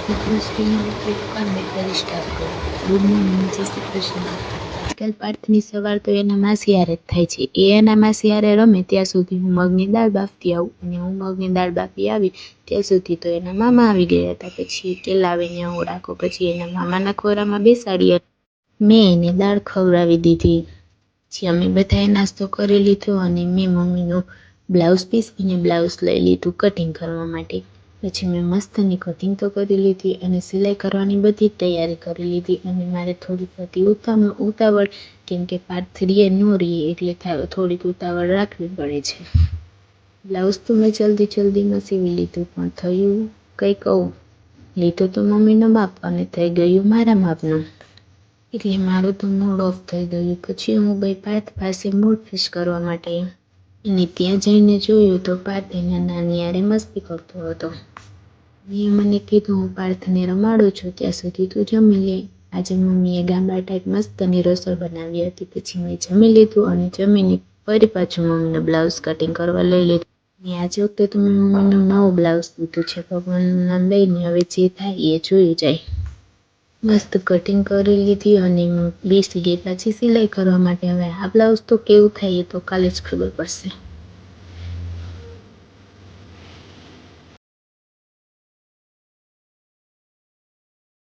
મિત્રો સ્ત્રીની દુકાન બેકરી સ્ટાર્ટ કરો. ગુડ મોર્નિંગ, જય શ્રી કૃષ્ણ. આજકાલ પાર્થની સવાર તો એના માસી હારે જ થાય છે. એ એના માસી હારે રમે ત્યાં સુધી હું મગની દાળ બાફતી આવું, અને હું મગની દાળ બાફી આવી ત્યાં સુધી તો એના મામા આવી ગયા હતા. પછી કેલાવીને ઓળાકો, પછી એના મામાના ખોરામાં બેસાડી મેં એને દાળ ખવડાવી દીધી. પછી અમે બધાએ નાસ્તો કરી લીધો અને મેં મમ્મીનું બ્લાઉઝ પીસ અને બ્લાઉઝ લઈ લીધું કટિંગ કરવા માટે. પછી મેં મસ્તની કટિંગ તો કરી લીધી અને સિલાઈ કરવાની બધી જ તૈયારી કરી લીધી. અને મારે થોડીક હતી ઉતાવળ, કેમ કે પાર્ટ 3 ન રહીએ એટલે થોડીક ઉતાવળ રાખવી પડે છે. બ્લાઉઝ તો મેં જલ્દીમાં સીવી લીધું, પણ થયું કંઈ કહું, લીધું તો મમ્મીનો માપ અને થઈ ગયું મારા માપનું, એટલે મારું તો મૂડ ઓફ થઈ ગયું. પછી હું ગઈ પાર્થ પાસે મૂડ ફ્રેશ કરવા માટે, અને ત્યાં જઈને જોયું તો પાર્થ એના નાની હારે મસ્તી કરતો હતો. મેં મને કીધું, હું પાર્થને રમાડું છું ત્યાં સુધી તું જમી લે. આજે મમ્મીએ ગામડા ટાઈપ મસ્તની રસોઈ બનાવી હતી. પછી મેં જમી લીધું અને જમીને ફરી પાછું મમ્મીનું બ્લાઉઝ કટિંગ કરવા લઈ લીધું. અને આજે વખતે તો મેં મમ્મીનું નવું બ્લાઉઝ લીધું છે. ભગવાનનું નામ લઈને હવે જે થાય એ જોયું જાય. મસ્ત કટિંગ કરી લીધી અને બેસી ગઈ પાછી સિલાઈ કરવા માટે. હવે આ બ્લાઉઝ તો કેવું થાય એ તો કાલે જ ખબર પડશે.